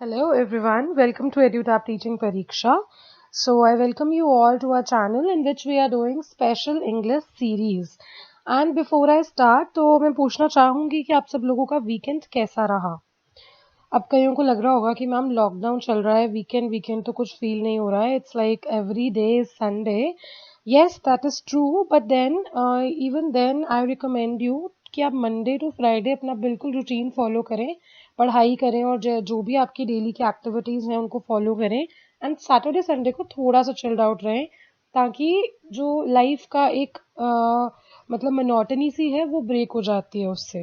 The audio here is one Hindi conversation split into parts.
Hello everyone, welcome to EduTap Teaching Pariksha. So I welcome you all to our channel in which we are doing special English series. And before I start, तो मैं पूछना चाहूँगी कि आप सब लोगों का वीकेंड कैसा रहा? अब कईयों को लग रहा होगा कि मैम लॉकडाउन चल रहा है, वीकेंड वीकेंड तो कुछ फील नहीं हो रहा है. It's like every day is Sunday. Yes that is true, but then even then I recommend you कि आप मंडे टू फ्राइडे अपना बिल्कुल रूटीन फॉलो करें, पढ़ाई करें और जो भी आपकी डेली की एक्टिविटीज़ हैं उनको फॉलो करें. एंड सैटरडे संडे को थोड़ा सा चिल्ड आउट रहें, ताकि जो लाइफ का एक मतलब मोनोटनी सी है वो ब्रेक हो जाती है उससे,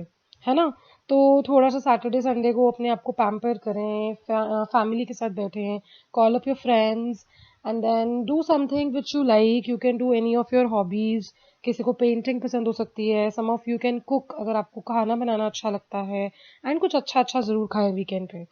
है ना. तो थोड़ा सा सैटरडे संडे को अपने आप को पैम्पर करें, फैमिली के साथ बैठें, call up your friends and then do something which you like. You can do any of your hobbies. किसी को पेंटिंग पसंद हो सकती है, some of you can cook अगर आपको खाना बनाना अच्छा लगता है. एंड कुछ अच्छा अच्छा ज़रूर खाएं वीकेंड पे,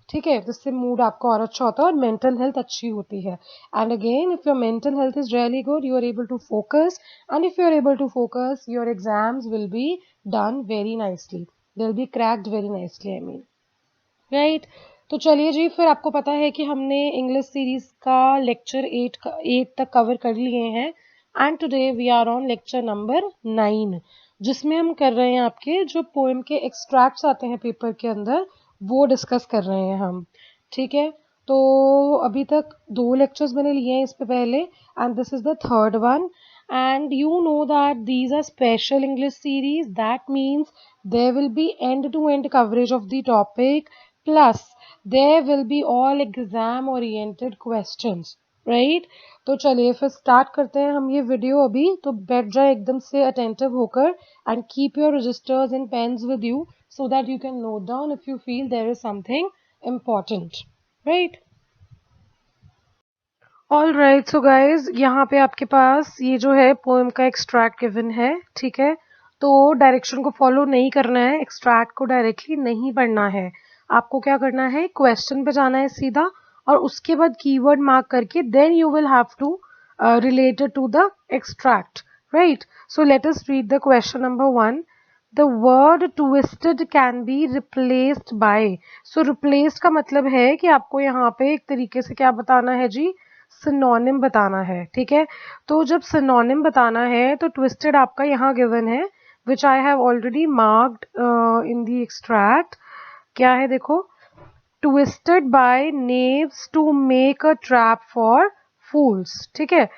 ठीक है. जिससे मूड आपका और अच्छा होता है और मेंटल हेल्थ अच्छी होती है. And again if your mental health is really good, you are able to focus. And if you are able to focus, your exams will be done very nicely. they'll be cracked very nicely, I mean, right. तो चलिए जी, फिर आपको पता है कि हमने इंग्लिश सीरीज का लेक्चर 8 तक कवर कर लिए हैं. And today we are on lecture number 9, जिसमें हम कर रहे हैं आपके जो पोएम के एक्सट्रैक्ट्स आते हैं पेपर के अंदर, वो डिस्कस कर रहे हैं हम, ठीक है. तो अभी तक 2 लेक्चर्स मैंने लिए हैं इस पे पहले, and this is the third one. And you know that these are special English series. That means there will be end-to-end coverage of the topic. Plus, there will be all exam-oriented questions. Right. तो चलिए फिर स्टार्ट करते हैं हम ये वीडियो. अभी तो बैठ जाए एकदम से अटेंटिव होकर and keep your registers and pens with you so that you can note down if you feel there is something important. Right. All right. So guys, यहाँ पे आपके पास ये जो है पोएम का एक्सट्रैक्ट गिवन है, ठीक है. तो डायरेक्शन को फॉलो नहीं करना है, एक्सट्रैक्ट को डायरेक्टली नहीं पढ़ना है. आपको क्या करना है, क्वेश्चन पे जाना है सीधा और उसके बाद कीवर्ड मार्क करके then you will have to related to the extract. Right. So let us read the question number 1. The word twisted can be replaced by. So replaced का मतलब है कि आपको यहाँ पे एक तरीके से क्या बताना है जी, सिनोनिम बताना है, ठीक है. तो जब सिनोनिम बताना है तो ट्विस्टेड आपका यहाँ गिवन है, which I have already marked in the extract. क्या है देखो, twisted by knaves to make a trap for fools, ठीक है.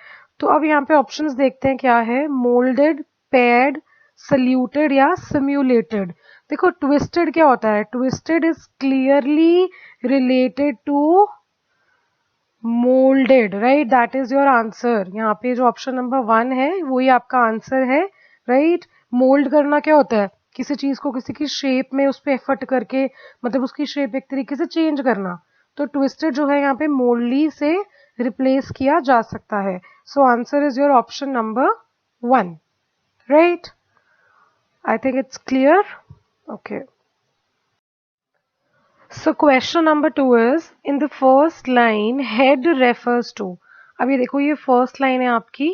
तो अब यहाँ पे ऑप्शंस देखते हैं क्या है, मोल्डेड, पेयर्ड, सल्यूटेड या सिम्युलेटेड. देखो ट्विस्टेड क्या होता है, twisted is clearly related to moulded, right. That is your answer. यहाँ पे जो ऑप्शन नंबर 1 है वही आपका आंसर है, राइट. मोल्ड करना क्या होता है, किसी चीज को किसी की शेप में उस पर एफर्ट करके, मतलब उसकी शेप एक तरीके से चेंज करना. तो ट्विस्टेड जो है यहाँ पे मोल्डली से रिप्लेस किया जा सकता है. So answer is your option number 1, right. I think it's clear. Okay. So question number 2 is, in the first line head refers to. अब ये देखो, ये first line है आपकी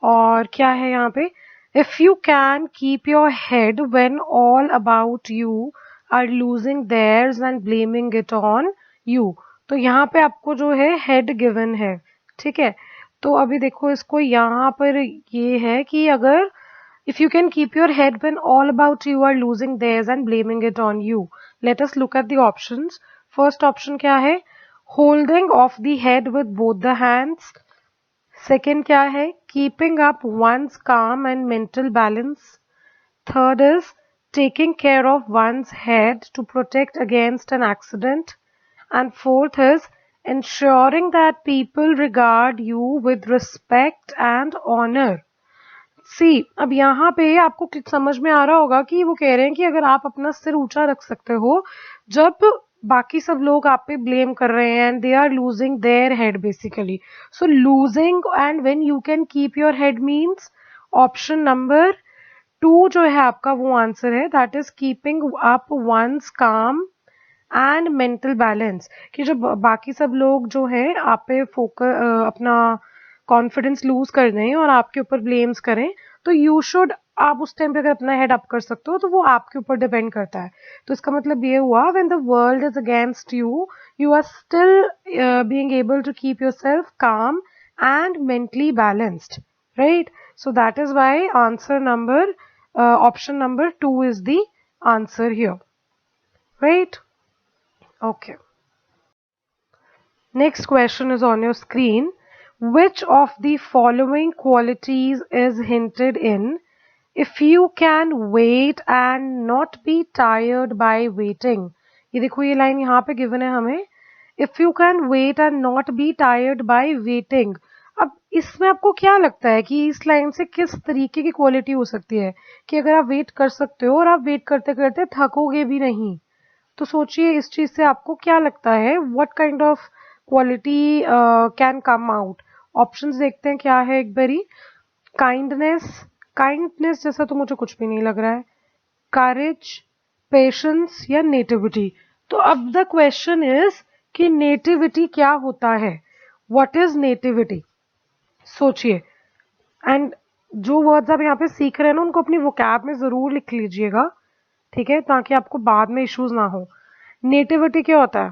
और क्या है यहाँ पे, if you can keep your head when all about you are losing theirs and blaming it on you. तो यहाँ पे आपको जो है head given है, ठीक है. तो अभी देखो इसको यहाँ पर ये है कि अगर if you can keep your head when all about you are losing theirs and blaming it on you. Let us look at the options. First option क्या है, holding off the head with both the hands. Second क्या है, keeping up one's calm and mental balance. Third is taking care of one's head to protect against an accident. And fourth is ensuring that people regard you with respect and honor. सी, अब यहाँ पे आपको समझ में आ रहा होगा कि वो कह रहे हैं कि अगर आप अपना सिर ऊंचा रख सकते हो जब बाकी सब लोग आप पे ब्लेम कर रहे हैं and they are losing their head basically. So losing and when you can keep your head means option number 2 जो है आपका वो आंसर है. That is keeping up one's calm and mental balance. कि जो बाकी सब लोग जो है आप पे फोकस अपना कॉन्फिडेंस लूज कर दें और आपके ऊपर ब्लेम्स करें, तो यू शुड आप उस टाइम पे अगर अपना हेड अप कर सकते हो तो वो आपके ऊपर डिपेंड करता है। तो इसका मतलब ये हुआ, when the world is against you, you are still being able to keep yourself calm and mentally balanced, right? So that is why answer number option number 2 is the answer here, right? Okay. Next question is on your screen. Which of the following qualities is hinted in if you can wait and not be tired by waiting? ये देखो, ये लाइन यहाँ पे गिवन है हमें, if you can wait and not be tired by waiting. अब इसमें आपको क्या लगता है कि इस लाइन से किस तरीके की क्वालिटी हो सकती है कि अगर आप वेट कर सकते हो और आप वेट करते करते थकोगे भी नहीं? तो सोचिए इस चीज से आपको क्या लगता है, what kind of quality can come out? Options देखते हैं क्या है एक बारी। काइंडनेस, काइंडनेस जैसा तो मुझे कुछ भी नहीं लग रहा है। करेज, पेशेंस या नेटिविटी? तो अब द क्वेश्चन इज कि नेटिविटी क्या होता है, व्हाट इज नेटिविटी? सोचिए, एंड जो वर्ड्स आप यहाँ पे सीख रहे हैं ना उनको अपनी वोकैब में जरूर लिख लीजिएगा, ठीक है, ताकि आपको बाद में इश्यूज ना हो। नेटिविटी क्या होता है?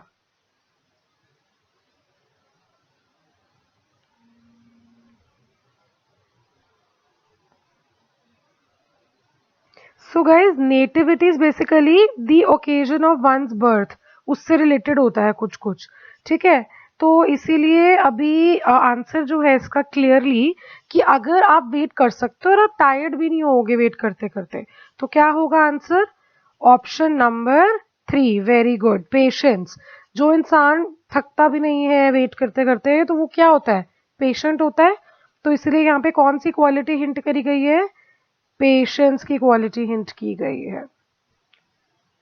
So guys, nativity is basically the occasion of one's birth, उससे रिलेटेड होता है कुछ कुछ, ठीक है। तो इसीलिए अभी आंसर जो है इसका क्लियरली कि अगर आप वेट कर सकते हो और आप टायर्ड भी नहीं होगे वेट करते करते, तो क्या होगा answer? Option number 3, very good, patience. जो इंसान थकता भी नहीं है वेट करते करते तो वो क्या होता है? पेशेंट होता है। तो इसलिए यहाँ पे कौन सी क्वालिटी हिंट करी गई है? पेशेंस की क्वालिटी हिंट की गई है,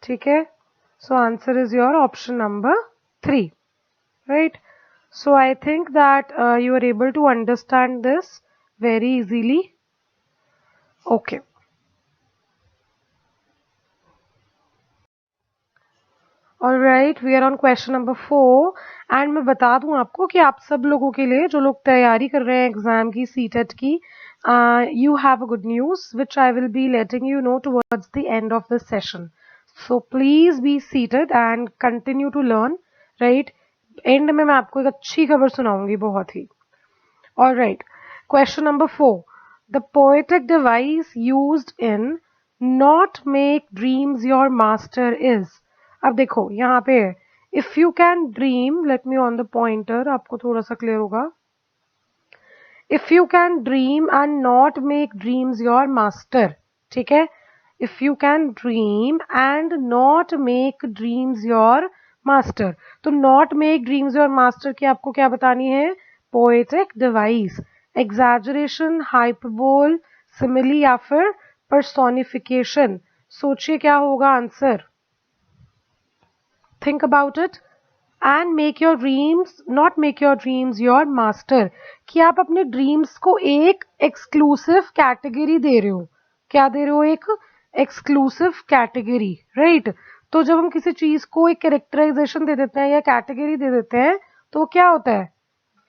ठीक है। So answer is your option number 3, right? So I think that you are able to understand this very easily. Okay. All right, we are on question number 4 and मैं बता दूं आपको कि आप सब लोगों के लिए जो लोग तैयारी कर रहे हैं एग्जाम की, सीटेट की, you have a good news which I will be letting you know towards the end of this session. So please be seated and continue to learn, right? End में मैं आपको एक अच्छी खबर सुनाऊंगी बहुत ही। Alright, question number 4, the poetic device used in not make dreams your master is. अब देखो यहाँ पे if you can dream, let me on the pointer, आपको थोड़ा सा क्लियर होगा। If you can dream and not make dreams your master, ठीक है। If you can dream and not make dreams your master, तो not make dreams your master की आपको क्या बतानी है? Poetic device, exaggeration, hyperbole, simile या फिर पर्सोनिफिकेशन। सोचिए क्या होगा answer, think about it and make your dreams, not make your dreams your master, कि आप अपने ड्रीम्स को एक एक्सक्लूसिव कैटेगरी दे रहे हो। क्या दे रहे हो? एक एक्सक्लूसिव कैटेगरी, राइट? तो जब हम किसी चीज को एक कैरेक्टराइजेशन दे देते हैं या कैटेगरी दे देते हैं तो क्या होता है?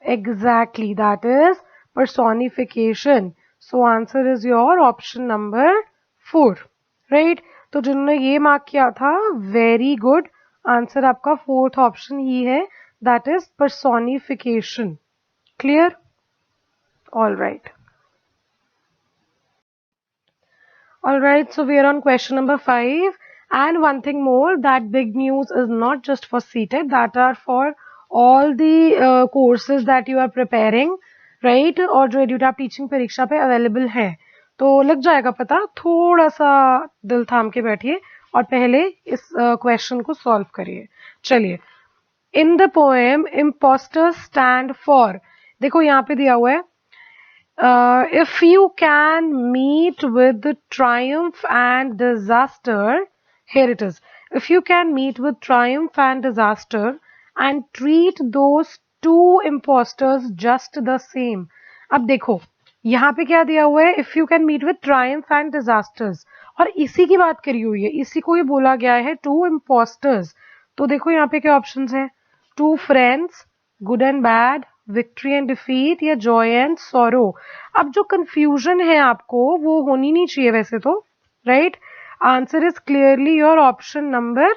Exactly, that is personification. So answer is your option number 4, right? तो जिन्होंने ये मार्क किया था, वेरी गुड, आंसर आपका 4th ऑप्शन ही है, that is personification. Clear? All right, all right, so we are on question number 5 and one thing more, that big news is not just for CTET, that are for all the courses that you are preparing, right? और जो EduTap टीचिंग परीक्षा पे अवेलेबल है, तो लग जाएगा पता। थोड़ा सा दिल थाम के बैठिए और पहले इस क्वेश्चन को सॉल्व करिए। चलिए, in the poem impostors stand for, देखो यहाँ पे दिया हुआ है, if you can meet with triumph and disaster, here it is. If you can meet with triumph and disaster and treat those two imposters just the same. अब देखो यहाँ पे क्या दिया हुआ है? If you can meet with triumph and disasters, और इसी की बात करी हुई है, इसी को ही बोला गया है two imposters। तो देखो यहाँ पे क्या ऑप्शंस हैं? Two friends, good and bad, victory and defeat या जॉय एंड सॉरो। अब जो कंफ्यूजन है आपको वो होनी नहीं चाहिए वैसे तो, right. Answer is clearly your option number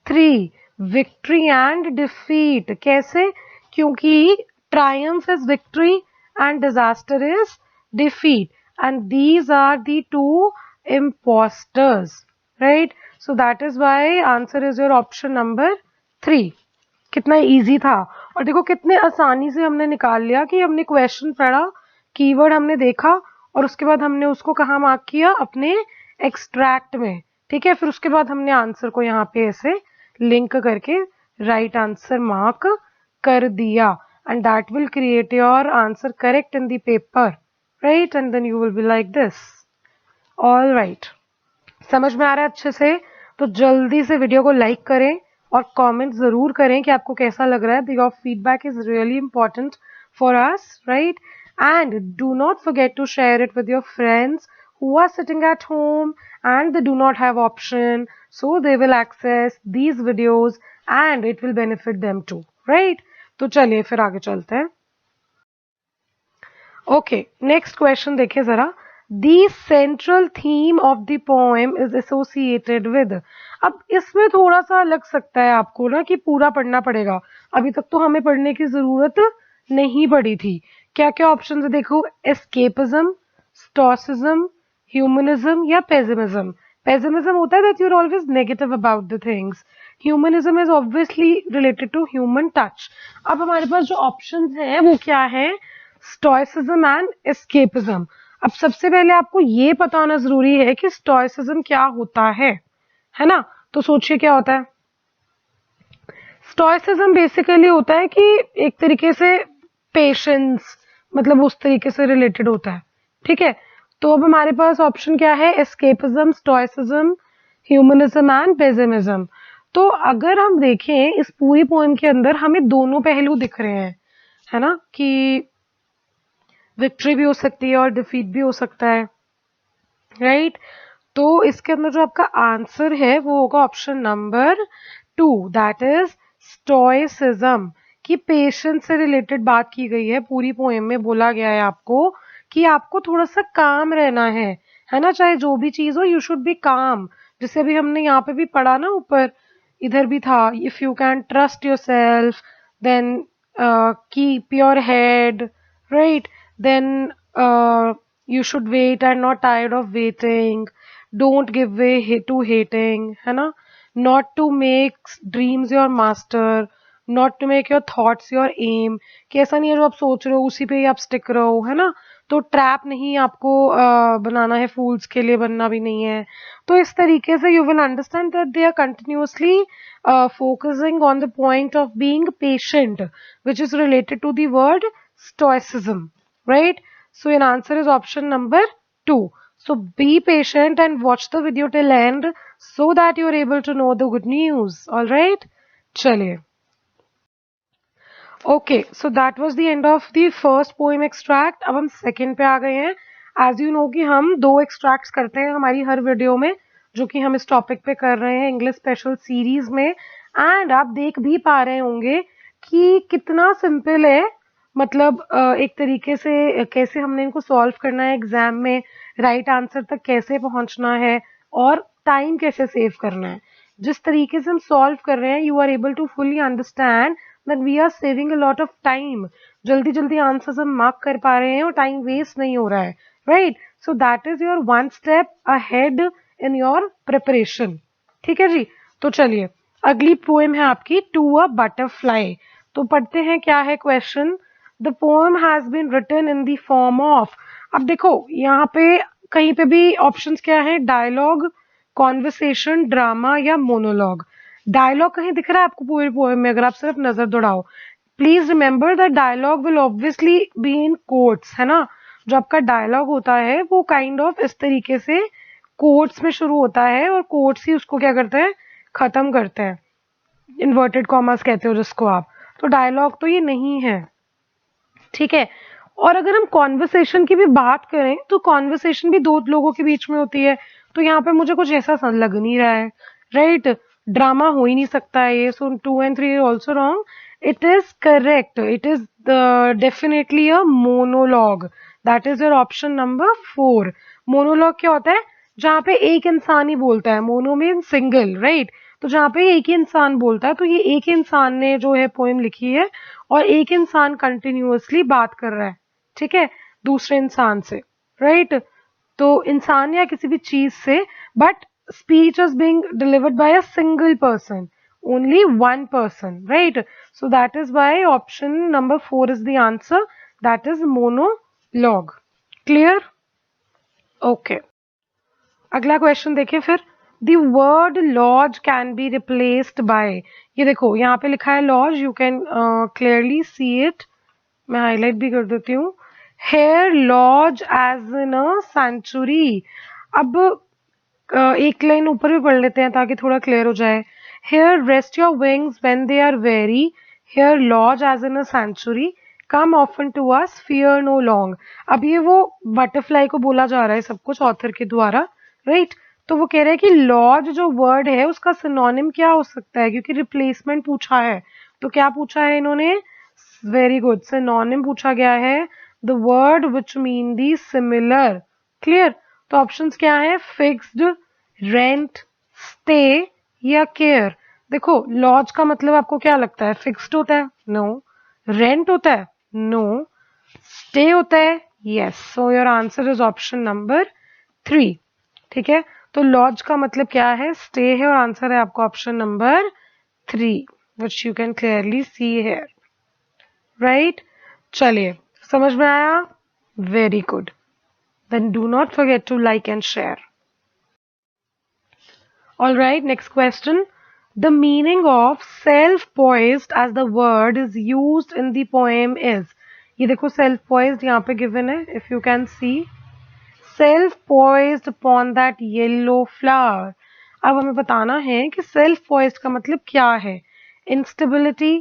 3, victory and defeat. कैसे? क्योंकि triumph is victory and disaster is defeat, and these are the two imposters, right? So that is why answer is your option number 3। कितना इजी था, और देखो कितने आसानी से हमने निकाल लिया कि हमने क्वेश्चन पढ़ा, कीवर्ड हमने देखा, और उसके बाद हमने उसको कहाँ मार्क किया, अपने एक्सट्रैक्ट में। ठीक है, फिर उसके बाद हमने आंसर को यहाँ पे ऐसे लिंक करके राइट आंसर मार्क कर दिया, and that will create your answer correct in the paper, right, and then you will be like this. All right, समझ में आ रहा है अच्छे से? तो जल्दी से वीडियो को लाइक करें और कमेंट जरूर करें कि आपको कैसा लग रहा है। Your feedback is really important for us, right? And do not forget to share it with your friends who are sitting at home and they do not have option, so they will access these videos and it will benefit them too, right? तो चलिए फिर आगे चलते हैं। ओके, नेक्स्ट क्वेश्चन देखिए जरा। The central theme of the poem is associated with। अब इसमें थोड़ा सा लग सकता है आपको ना कि पूरा पढ़ना पड़ेगा, अभी तक तो हमें पढ़ने की जरूरत नहीं पड़ी थी। क्या क्या ऑप्शन है देखो, एस्केपिज्म, स्टोइसिज्म, ह्यूमनिज्म या पेसिमिज्म। पेसिमिज्म होता है that you are always negative about the things. Humanism is obviously related to human touch. अब हमारे पास जो ऑप्शन है वो क्या है, स्टोइसिज्म एंड एस्केपिज्म। अब सबसे पहले आपको ये पता होना जरूरी है कि स्टोइसिज्म क्या होता है ना? तो सोचिए क्या होता है। स्टोइसिज्म बेसिकली होता है कि एक तरीके से पेशेंस, मतलब उस तरीके से रिलेटेड होता है। ठीक है, तो अब हमारे पास ऑप्शन क्या है, escapism, stoicism, humanism and pessimism. तो अगर हम देखें इस पूरी पोएम के अंदर हमें दोनों पहलू दिख रहे हैं, है ना, कि विक्ट्री भी हो सकती है और डिफीट भी हो सकता है, राइट? तो इसके अंदर जो आपका आंसर है वो होगा option number 2, that is stoicism. कि पेशेंस से रिलेटेड बात की गई है पूरी पोएम में। बोला गया है आपको कि आपको थोड़ा सा काम रहना है ना, चाहे जो भी चीज हो यू शुड बी काम। जैसे अभी हमने यहाँ पे भी पढ़ा ना, ऊपर इधर भी था, if you can trust yourself then keep your head, right? Then you should wait and not tired of waiting. Don't give way to hating, है ना? Not to make dreams your master, not to make your thoughts your aim। कि ऐसा नहीं है जो आप सोच रहे हो उसी पे ही आप स्टिक रहो, है ना? तो ट्रैप नहीं आपको बनाना है, फूल्स के लिए बनना भी नहीं है। तो इस तरीके से you will understand that they are continuously focusing on the point of being patient, which is related to the word stoicism, right? So your answer is option number 2। So be patient and watch the video till end so that you are able to know the good news, all right? चलिए, okay, so that was the end of the first poem extract. अब हम सेकंड पे आ गए हैं। एज यू नो कि हम 2 एक्सट्रैक्ट्स करते हैं हमारी हर वीडियो में, जो कि हम इस टॉपिक पे कर रहे हैं इंग्लिश स्पेशल सीरीज में। एंड आप देख भी पा रहे होंगे कि कितना सिंपल है, मतलब एक तरीके से कैसे हमने इनको सॉल्व करना है एग्जाम में, राइट आंसर तक कैसे पहुंचना है और टाइम कैसे सेव करना है। जिस तरीके से हम सॉल्व कर रहे हैं you are able to fully understand that we are saving a lot of time। जल्दी जल्दी आंसर्स हम मार्क कर पा रहे हैं और टाइम वेस्ट नहीं हो रहा है, right? So that is your 1 step ahead in your preparation. ठीक है जी, तो चलिए अगली पोएम है आपकी टू अ बटरफ्लाई। तो पढ़ते हैं क्या है question. The poem has been written in the form of. अब देखो यहाँ पे कहीं पे भी ऑप्शंस क्या है, डायलॉग, कॉन्वर्सेशन, ड्रामा या मोनोलॉग। डायलॉग कहीं दिख रहा है आपको पूरी पोएम में? अगर आप सिर्फ नजर दौड़ाओ, please remember that dialogue will obviously be in quotes, है ना? जो आपका डायलॉग होता है वो काइंड ऑफ इस तरीके से कोट्स में शुरू होता है और कोट्स ही उसको क्या करते हैं, खत्म करते हैं। इन्वर्टेड कॉमर्स कहते हो जिसको आप। तो डायलॉग तो ये नहीं है, ठीक है? और अगर हम कॉन्वर्सेशन की भी बात करें तो कॉन्वर्सेशन भी 2 लोगों के बीच में होती है। तो यहाँ पे मुझे कुछ ऐसा लग नहीं रहा है, राइट? ड्रामा हो ही नहीं सकता है ये, सो 2 and 3 also wrong. It is correct, it is definitely a monologue. That is your option number 4. Monologue क्या होता है? जहाँ पे एक इंसान ही बोलता है. Mono mean single, right? तो जहाँ पे एक ही इंसान बोलता है, तो ये एक ही इंसान ने जो है पोएम लिखी है और एक इंसान कंटिन्यूअसली बात कर रहा है, ठीक है, दूसरे इंसान से, राइट? तो इंसान या किसी भी चीज से, but speech is being delivered by a single person, only one person, right? So that is why option number 4 is the answer. That is monologue. Clear? Okay. अगला क्वेश्चन देखिए फिर. The word lodge can be replaced by. ये देखो यहाँ पे लिखा है lodge, you can clearly see it. मैं हाईलाइट भी कर देती हूँ. Here lodge as in a sanctuary. अब एक लाइन ऊपर भी पढ़ लेते हैं ताकि थोड़ा क्लियर हो जाए. Here rest your wings when they are weary. Here lodge as in a sanctuary. Come often to us, fear no long. अब ये वो बटरफ्लाई को बोला जा रहा है सब कुछ ऑथर के द्वारा, राइट? तो वो कह रहे हैं कि लॉज जो वर्ड है उसका सिनोनिम क्या हो सकता है, क्योंकि रिप्लेसमेंट पूछा है. तो क्या पूछा है इन्होंने? वेरी गुड, सिनोनिम पूछा गया है. The word which mean the similar. Clear? तो ऑप्शंस क्या है? फिक्स्ड, रेंट, स्टे या केयर. देखो लॉज का मतलब आपको क्या लगता है? फिक्स्ड होता है? नो. रेंट होता है? नो. स्टे होता है? Yes. So your answer is option number 3. ठीक है, तो लॉज का मतलब क्या है? स्टे है, और आंसर है आपका option number 3, which you can clearly see here, right? चलिए, समझ में आया? Very good. Then do not forget to like and share. Alright, next question. The meaning of self-poised as the word is used in the poem is. ये देखो self-poised यहाँ पे given है, if you can see. Self-poised upon that yellow flower. अब हमें बताना है कि self-poised का मतलब क्या है. Instability,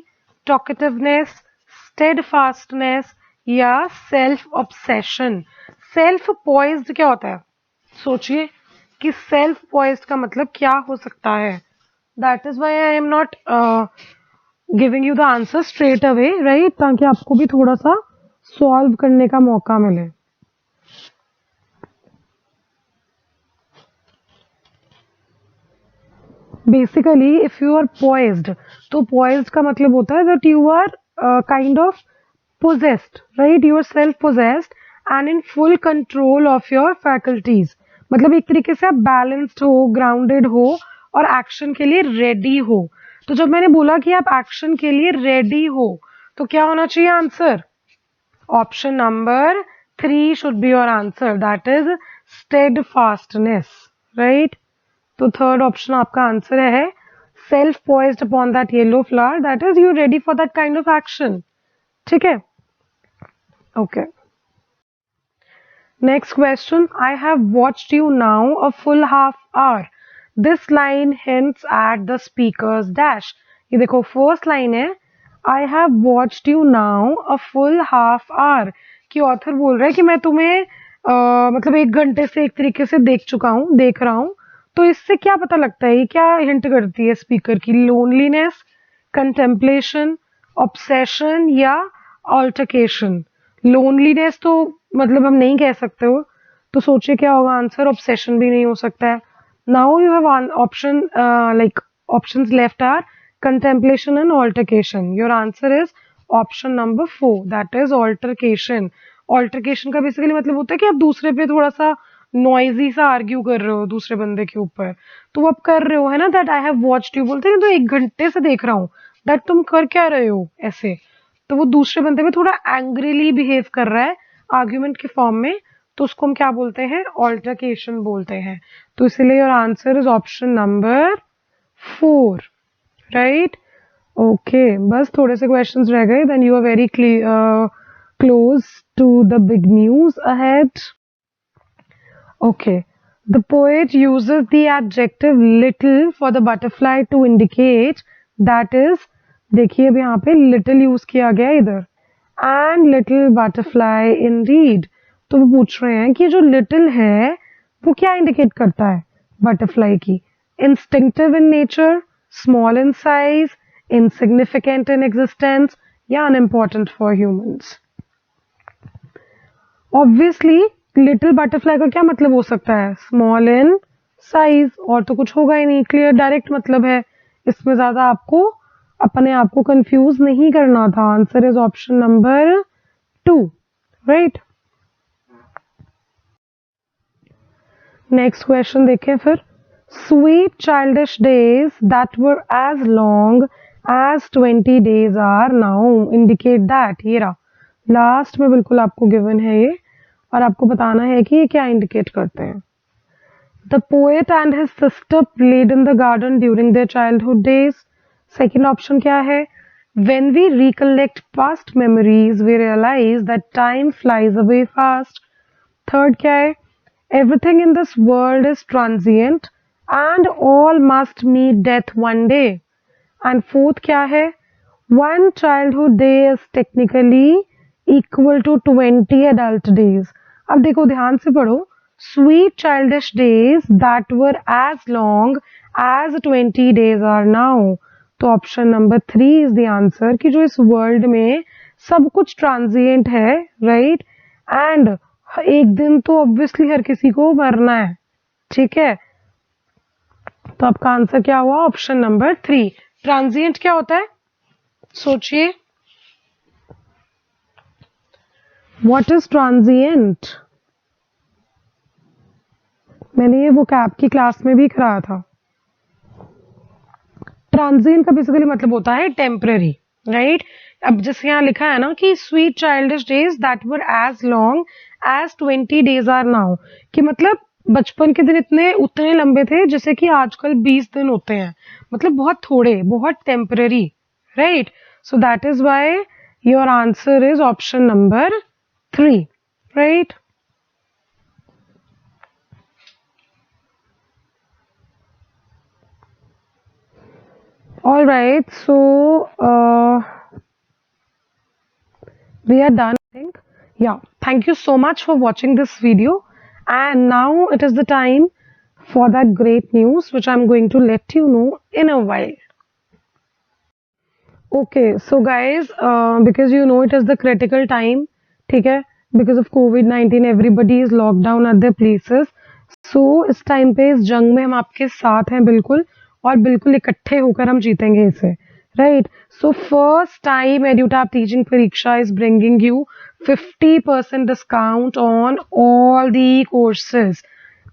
talkativeness, steadfastness या self-obsession. Self-poised क्या होता है? सोचिए कि सेल्फ पॉइज्ड का मतलब क्या हो सकता है. That is why I am not giving you the answer straight away, right? ताकि आपको भी थोड़ा सा सॉल्व करने का मौका मिले. Basically if you are poised, तो पॉइज्ड का मतलब होता है that you are kind of possessed, right? You are self possessed and in full control of your faculties. मतलब एक तरीके से आप बैलेंस्ड हो, ग्राउंडेड हो और एक्शन के लिए रेडी हो. तो जब मैंने बोला कि आप एक्शन के लिए रेडी हो, तो क्या होना चाहिए answer? Option number 3 should be your answer. That is steadfastness, right? तो थर्ड ऑप्शन आपका आंसर है. Self poised upon that yellow flower, that is you ready for that kind of action. ठीक है? Okay. Next question. I have watched you now a full half hour. This line hints at the speaker's dash. ये देखो फर्स्ट लाइन है, I have watched you now a full half hour. कि ऑथर बोल रहा है कि मैं तुम्हें मतलब 1 घंटे से एक तरीके से देख चुका हूँ, देख रहा हूँ. तो इससे क्या पता लगता है? ये क्या हिंट करती है स्पीकर की? लोनलीनेस, कंटेम्पलेशन, ऑब्सेशन या ऑल्टरकेशन. लोनलीनेस तो मतलब हम नहीं कह सकते हो, तो सोचिए क्या होगा आंसर? ऑब्सेशन भी नहीं हो सकता है. Now you have option like options left are contemplation and altercation. Your answer is option number 4, that is altercation. Altercation का बेसिकली मतलब होता है कि आप दूसरे पे थोड़ा सा नॉइजी सा आर्ग्यू कर रहे हो दूसरे बंदे के ऊपर, तो वो आप कर रहे हो, है ना? That I have watched you बोलते हैं तो 1 घंटे से देख रहा हूँ, दैट तुम कर क्या रहे हो ऐसे. तो वो दूसरे बंदे पे थोड़ा एंग्रीली बिहेव कर रहा है आर्ग्यूमेंट के फॉर्म में, तो उसको हम क्या बोलते हैं? ऑल्टरकेशन बोलते हैं. तो इसलिए your answer is option number 4, right? Okay, बस थोड़े से क्वेश्चंस रह गए, then you are very close to the big news ahead. Okay, the poet uses the adjective little for the butterfly to indicate that is. देखिए अब यहाँ पे लिटिल यूज किया गया इधर, एंड लिटिल बटरफ्लाई इंडीड. तो वो पूछ रहे हैं कि जो लिटिल है वो क्या इंडिकेट करता है बटरफ्लाई की? Instinctive in nature, small in size, insignificant in existence या unimportant for humans. Obviously little butterfly का क्या मतलब हो सकता है? स्मॉल इन साइज, और तो कुछ होगा ही नहीं, क्लियर डायरेक्ट मतलब है, इसमें ज्यादा आपको अपने आप को कंफ्यूज नहीं करना था. Answer is option number 2, right. Next question देखें फिर. Sweet childish days that were as long as 20 days are now indicate that. ये रहा लास्ट में बिल्कुल आपको गिवन है ये, और आपको बताना है कि ये क्या इंडिकेट करते हैं. The poet and his sister played in the garden during their childhood days. Second option क्या है? When we recollect past memories, we realize that time flies away fast. Third क्या है? Everything in this world is transient and all must meet death one day. And fourth क्या है? One childhood day is technically equal to 20 adult days. अब देखो ध्यान से पढ़ो. Sweet childish days that were as long as 20 days are now. तो option number 3 is the answer, कि जो इस वर्ल्ड में सब कुछ ट्रांजिएंट है, राइट, एंड एक दिन तो ऑब्वियसली हर किसी को मरना है, ठीक है. तो आपका आंसर क्या हुआ? Option number 3. ट्रांजिएंट क्या होता है? सोचिए, व्हाट इज ट्रांजिएंट? मैंने ये वो कैप की क्लास में भी कराया था. ट्रांजिएंट का बेसिकली मतलब होता है टेम्पररी, राइट. अब जैसे यहाँ लिखा है ना कि sweet childish days that were as long as 20 days are now, कि मतलब बचपन के दिन उतने लंबे थे जैसे कि आजकल 20 दिन होते हैं, मतलब बहुत थोड़े, बहुत temporary, right. So that is why your answer is option number 3, right. All right, so we are done, I think. Yeah, thank you so much for watching this video, and now it is the time for that great news which I'm going to let you know in a while. Okay, so guys, because you know it is the critical time, ठीक है, because of COVID-19 everybody is locked down at their places. So इस टाइम पे इस जंग में हम आपके साथ हैं बिल्कुल, और बिल्कुल इकट्ठे होकर हम जीतेंगे इसे, right. So first time EduTap teaching Pariksha is bringing you 50% discount on all the courses.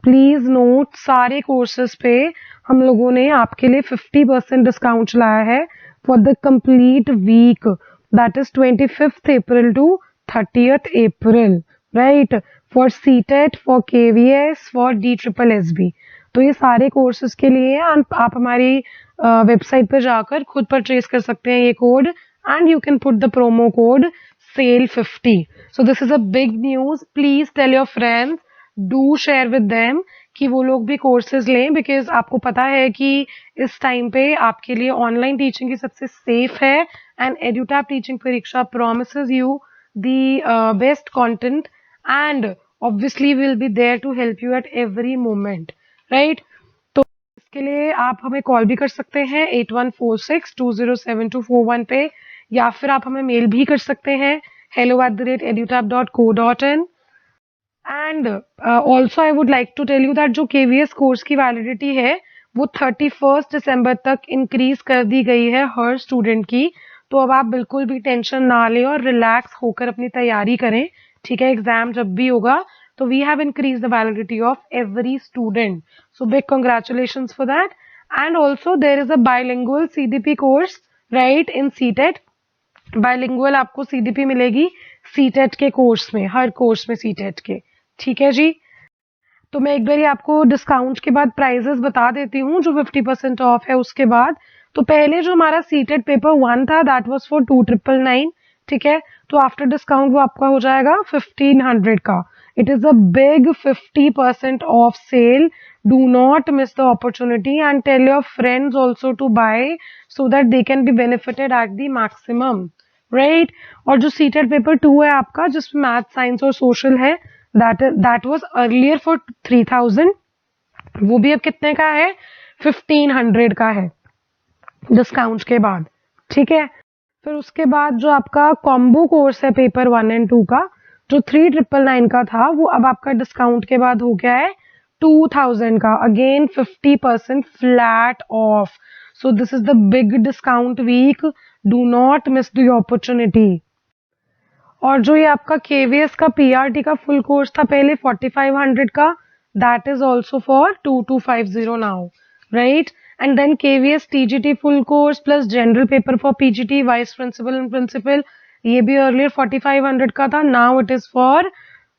Please note, सारे कोर्सेज पे हम लोगों ने आपके लिए 50% डिस्काउंट लाया है for the complete week, that is 25th April to 30th April, right. For CTET, for KVS, for DSSB. तो ये सारे कोर्सेज के लिए आप हमारी वेबसाइट पर जाकर खुद परचेज कर सकते हैं ये code, and you can put the promo code SALE50. So this is a big news. Please tell your friends, do share with them कि वो लोग भी कोर्सेज लें, बिकॉज आपको पता है कि इस टाइम पे आपके लिए ऑनलाइन टीचिंग ही सबसे सेफ है, एंड एड्यूटैप टीचिंग परीक्षा promises you the best content, and obviously we'll be there to help you at every moment, right. तो इसके लिए आप हमें कॉल भी कर सकते हैं 8146207241 पे, या फिर आप हमें मेल भी कर सकते हैं hello@edutap.co.in. And also I would like to tell you that जो KVS कोर्स की वैलिडिटी है वो 31 दिसंबर तक इंक्रीज कर दी गई है हर स्टूडेंट की. तो अब आप बिल्कुल भी टेंशन ना लें और रिलैक्स होकर अपनी तैयारी करें, ठीक है. एग्जाम जब भी होगा तो we have increased the validity of every student, so big congratulations for that. And also there is a bilingual CDP course, right, in CTET. bilingual आपको CDP मिलेगी CTET के कोर्स में, हर कोर्स में CTET के, ठीक है जी. तो मैं एक बार आपको डिस्काउंट के बाद प्राइजेस बता देती हूँ जो 50% ऑफ है उसके बाद. तो पहले जो हमारा CTET पेपर 1 था दैट वाज फॉर 2999, ठीक है. तो आफ्टर डिस्काउंट वो आपका हो जाएगा 1500 का. It is a big 50% off sale. Do not miss the opportunity, and tell your friends also to buy so that they can be benefited at the maximum, right? और जो CTET पेपर 2 है आपका जिसमें मैथ, साइंस और सोशल है, that was earlier for 3000, वो भी अब कितने का है? 1500 का है, डिस्काउंट के बाद, ठीक है। फिर उसके बाद जो आपका कॉम्बो कोर्स है पेपर 1 एंड 2 का, जो 3999 का था, वो अब आपका डिस्काउंट के बाद हो गया है 2000 का, again 50% flat off. So this is the big discount week, do not miss the opportunity. और जो ये आपका केवीएस का पीआरटी का फुल कोर्स था पहले 4500 का, that is also for 2250 now, right. And then KVS TGT full course plus general paper for PGT vice principal and principal, ये भी अर्लियर 4500 का था, now it is for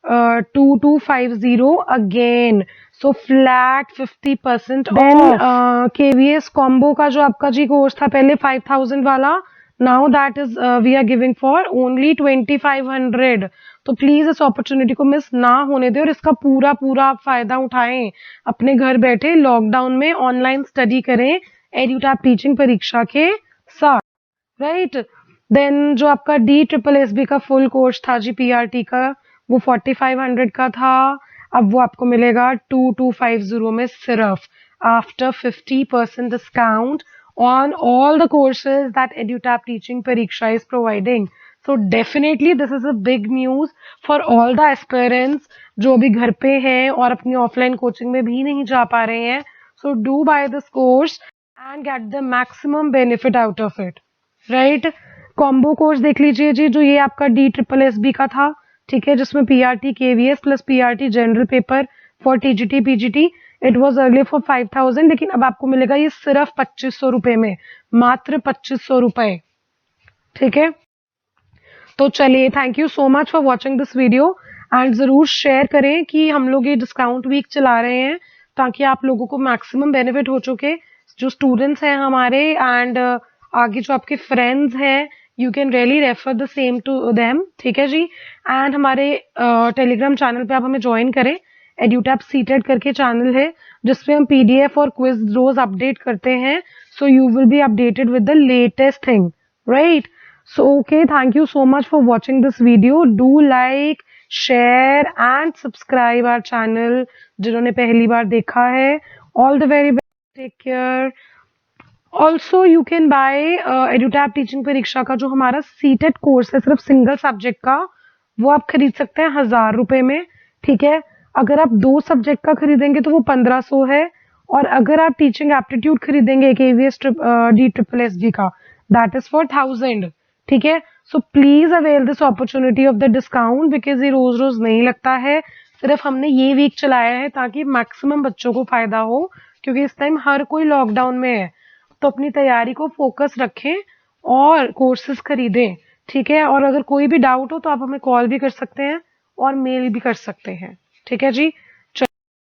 2250 again, so flat 50% off. Then KVS combo का जो आपका जी कोर्स था पहले 5000 वाला, now that is we are giving for only 2500। तो प्लीज इस अपॉर्चुनिटी को मिस ना होने दें और इसका पूरा पूरा आप फायदा उठाएं, अपने घर बैठे लॉकडाउन में ऑनलाइन स्टडी करें एड्यूटैप टीचिंग परीक्षा के साथ, राइट। देन जो आपका DSSB का फुल कोर्स था जी पीआरटी का, वो 4500 का था, अब वो आपको मिलेगा 2250 में सिर्फ, after 50% discount on all the courses that EduTap Teaching Pariksha is providing. So definitely this is a big news for all the aspirants जो अभी घर पे हैं और अपनी ऑफलाइन कोचिंग में भी नहीं जा पा रहे हैं. So do buy this course and get the maximum benefit out of it, right? Combo course देख लीजिए जी, जो ये आपका DSSB का था, ठीक है, जिसमें PRT KVS plus PRT general paper for TGT PGT, it was earlier for 5000, लेकिन अब आपको मिलेगा ये सिर्फ 2500 रुपए में, मात्र 2500 रुपए, ठीक है। तो चलिए, thank you so much for watching this video and जरूर शेयर करें कि हम लोग ये डिस्काउंट वीक चला रहे हैं ताकि आप लोगों को मैक्सिमम बेनिफिट हो चुके, जो स्टूडेंट्स हैं हमारे एंड आगे जो आपके फ्रेंड्स हैं, you can really refer the same to them, ठीक है जी। एंड हमारे टेलीग्राम चैनल पे आप हमें ज्वाइन करें, एड्यूटैप सीटेड करके चैनल है जिसपे हम पीडीएफ और क्विज रोज अपडेट करते हैं, so you will be updated with the latest thing, right. So okay, thank you so much for watching this video. Do like, share and subscribe our channel जिन्होंने पहली बार देखा है. All the very best. Take care. Also you can buy EduTap teaching परीक्षा का जो हमारा सीटेड कोर्स है सिर्फ सिंगल सब्जेक्ट का, वो आप खरीद सकते हैं 1000 रुपए में, ठीक है। अगर आप 2 सब्जेक्ट का खरीदेंगे तो वो 1500 है, और अगर आप टीचिंग एप्टीट्यूड खरीदेंगे केवीएस DSSB का, दैट इज फॉर 1000, ठीक है। So please avail this opportunity of the discount, because ये रोज रोज नहीं लगता है, सिर्फ हमने ये वीक चलाया है ताकि मैक्सिमम बच्चों को फायदा हो, क्योंकि इस टाइम हर कोई लॉकडाउन में है। तो अपनी तैयारी को फोकस रखें और कोर्सेज खरीदें, ठीक है। और अगर कोई भी डाउट हो तो आप हमें कॉल भी कर सकते हैं और मेल भी कर सकते हैं, ठीक है जी।